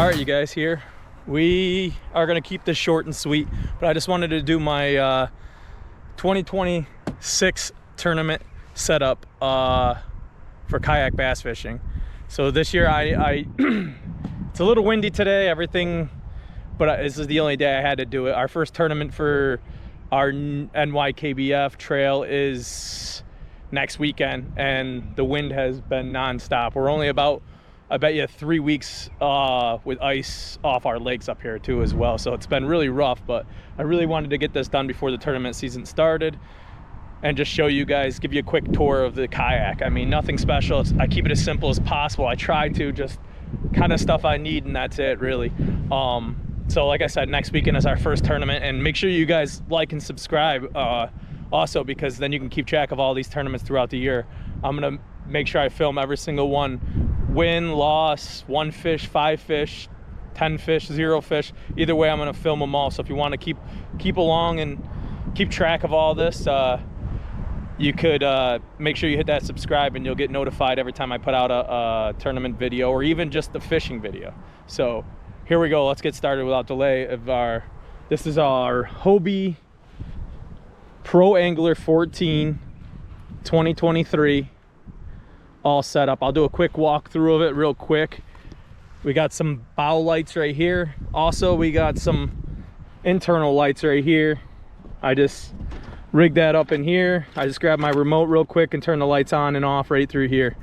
All right, you guys, here we are going to keep this short and sweet, but I just wanted to do my 2026 tournament setup for kayak bass fishing. So this year it's a little windy today, everything, but this is the only day I had to do it. Our first tournament for our NYKBF trail is next weekend, and the wind has been nonstop. We're only about, I bet you, 3 weeks with ice off our lakes up here too as well. So it's been really rough, but I really wanted to get this done before the tournament season started and just show you guys, give you a quick tour of the kayak. I mean, nothing special. I keep it as simple as possible. I try to just kind of stuff I need, and that's it really. So like I said, next weekend is our first tournament, and make sure you guys like and subscribe also, because then you can keep track of all these tournaments throughout the year. I'm gonna make sure I film every single one. Win, loss, 1 fish, 5 fish, 10 fish, 0 fish. Either way, I'm gonna film them all. So if you want to keep along and keep track of all this, you could make sure you hit that subscribe, and you'll get notified every time I put out a tournament video, or even just the fishing video. So here we go. Let's get started without delay. This is our Hobie Pro Angler 14 2023 all set up. I'll do a quick walkthrough of it real quick. We got some bow lights right here. Also, we got some internal lights right here. I just rigged that up in here. I just grabbed my remote real quick and turned the lights on and off right through here.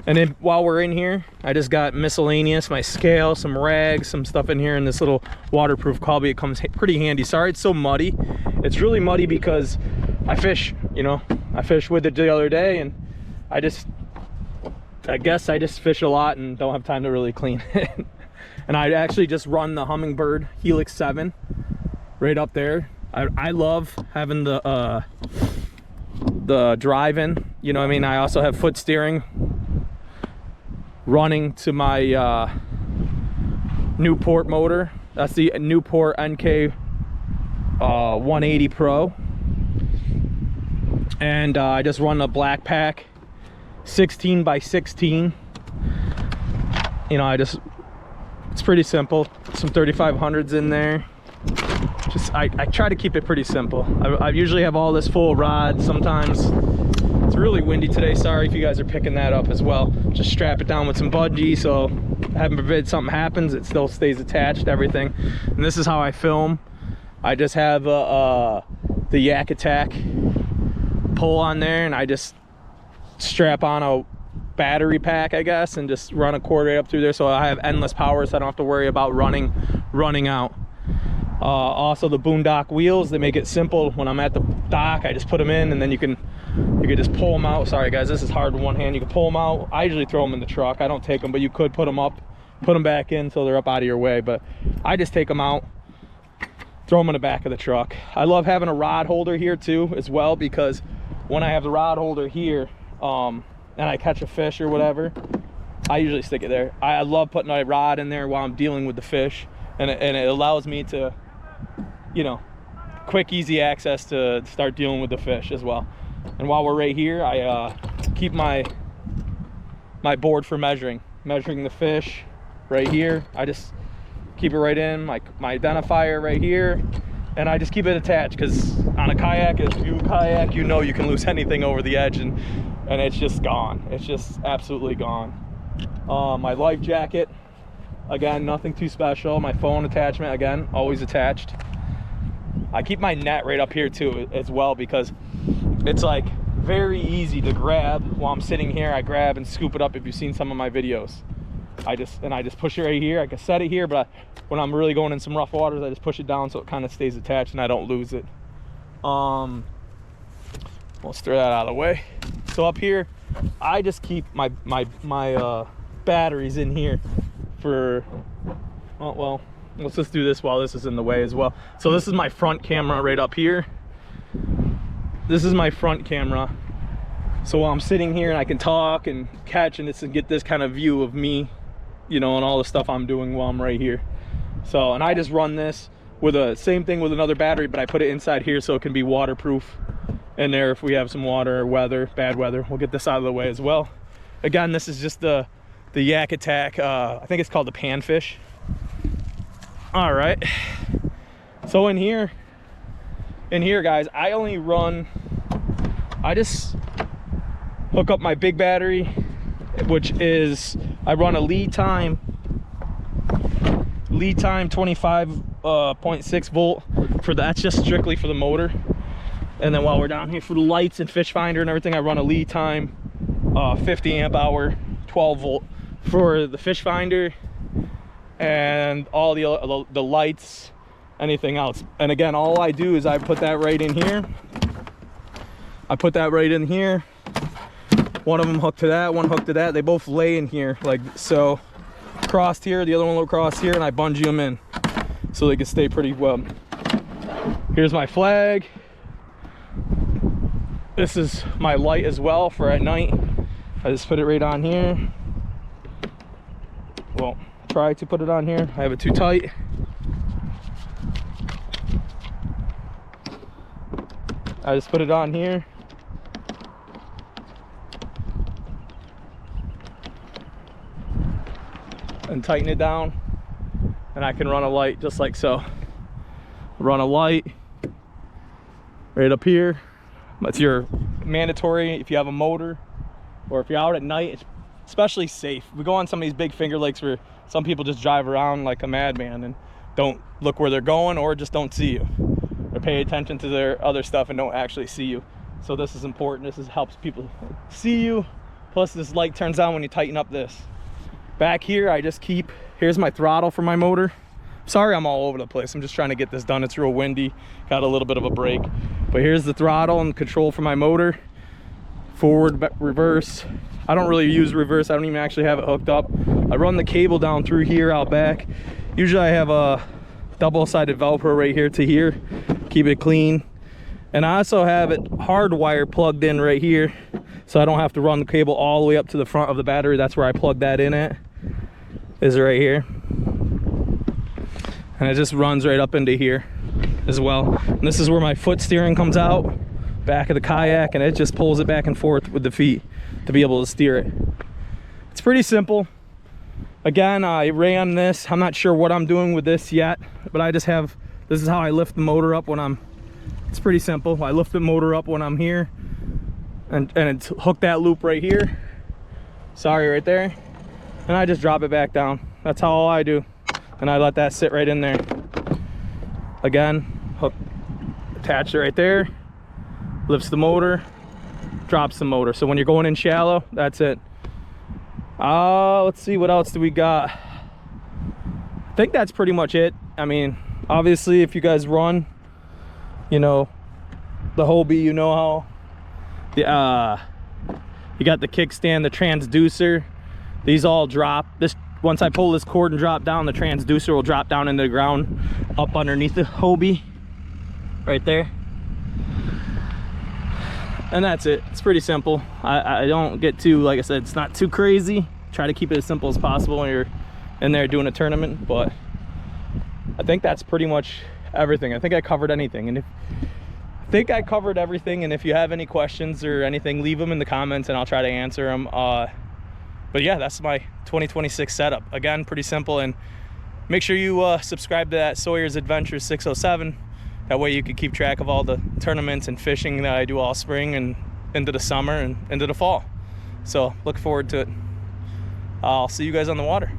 And then while we're in here, I just got miscellaneous, my scale, some rags, some stuff in here, and this little waterproof Hobie. It comes pretty handy. Sorry it's so muddy. It's really muddy because I fish, you know. I fished with it the other day, and I guess I just fish a lot and don't have time to really clean it. And I actually just run the Humminbird Helix 7 right up there. I love having the drive-in, you know what I mean? I also have foot steering running to my Newport motor. That's the Newport NK180 Pro. And I just run a Yak Pack 16 by 16. You know, it's pretty simple. Some 3500s in there. I try to keep it pretty simple. I usually have all this full rod. Sometimes it's really windy today. Sorry if you guys are picking that up as well. Just strap it down with some bungee, so heaven forbid something happens, it still stays attached, everything. And this is how I film. I just have the YakAttack pole on there, and I just strap on a battery pack, I guess, and just run a cord right up through there, so I have endless power, so I don't have to worry about running out. Also, the boondock wheels, they make it simple. When I'm at the dock, I just put them in, and then you can just pull them out. Sorry guys, this is hard with one hand. You can pull them out. I usually throw them in the truck. I don't take them, but you could put them up, put them back in so they're up out of your way. But I just take them out, throw them in the back of the truck. I love having a rod holder here too as well, because when I have the rod holder here and I catch a fish or whatever, I usually stick it there. I love putting my rod in there while I'm dealing with the fish, and it allows me to, you know, quick, easy access to start dealing with the fish as well. And while we're right here, I keep my board for measuring the fish right here. I just keep it right in, my identifier right here, and I just keep it attached, because on a kayak, if you kayak, you know you can lose anything over the edge, and it's just gone. It's just absolutely gone. My life jacket, again, nothing too special. My phone attachment, again, always attached. I keep my net right up here too as well, because it's like very easy to grab while I'm sitting here. I grab and scoop it up. If you've seen some of my videos, I just push it right here. I can set it here, but when I'm really going in some rough waters, I just push it down so it kind of stays attached and I don't lose it. Let's throw that out of the way. So up here, I just keep my batteries in here for, oh, well, let's just do this while this is in the way as well. So this is my front camera right up here. This is my front camera. So while I'm sitting here and I can talk and catch and get this kind of view of me, you know, and all the stuff I'm doing while I'm right here. So, and I just run this with same thing with another battery, but I put it inside here so it can be waterproof in there if we have some water or weather, bad weather. We'll get this out of the way as well. Again, this is just the YakAttack, I think it's called the panfish. All right, so in here guys, I just hook up my big battery, which is, I run a lead time 25.6 volt for that's just strictly for the motor. And then while we're down here for the lights and fish finder and everything, I run a lead time 50 amp hour 12 volt for the fish finder and all the lights, anything else. And again, all I do is I put that right in here. One of them hooked to that, one hooked to that. They both lay in here like so, crossed here, the other one will cross here, and I bungee them in so they can stay pretty well. Here's my flag. This is my light as well for at night. I just put it right on here. Well, try to put it on here. I have it too tight. I just put it on here. And tighten it down. And I can run a light just like so. Run a light right up here. That's your mandatory if you have a motor, or if you're out at night. It's especially safe. We go on some of these big finger lakes where some people just drive around like a madman and don't look where they're going, or just don't see you, or pay attention to their other stuff and don't actually see you. So this is important. This helps people see you. Plus this light turns on when you tighten up this. Back here I just keep, here's my throttle for my motor. Sorry I'm all over the place, I'm just trying to get this done. It's real windy, got a little bit of a break. But here's the throttle and control for my motor. Forward, reverse. I don't really use reverse, I don't even actually have it hooked up. I run the cable down through here out back. Usually I have a double-sided Velcro right here to here, keep it clean. And I also have it hardwired plugged in right here, so I don't have to run the cable all the way up to the front of the battery. That's where I plug that in at, is right here. And it just runs right up into here as well. And this is where my foot steering comes out, back of the kayak, and it just pulls it back and forth with the feet to be able to steer it. It's pretty simple. Again, I ran this. I'm not sure what I'm doing with this yet, but I just have, this is how I lift the motor up when I'm, it's pretty simple. I lift the motor up when I'm here, and it's hook that loop right here. Sorry, right there. And I just drop it back down. That's how all I do. And I let that sit right in there. Again, hook, attach it right there, lifts the motor, drops the motor. So when you're going in shallow, that's it. Let's see, what else do we got? I think that's pretty much it. I mean, obviously if you guys run, you know, the Hobie, you know how the you got the kickstand, the transducer, these all drop. This, once I pull this cord and drop down, the transducer will drop down into the ground up underneath the Hobie right there. And that's it. It's pretty simple. I don't get too, like I said, it's not too crazy. Try to keep it as simple as possible when you're in there doing a tournament, but I think that's pretty much everything. I think I covered anything, and I think I covered everything. And if you have any questions or anything, leave them in the comments and I'll try to answer them. But yeah, that's my 2026 setup. Again, pretty simple. And make sure you subscribe to that Sawyer's Adventures 607. That way you can keep track of all the tournaments and fishing that I do all spring and into the summer and into the fall. So look forward to it. I'll see you guys on the water.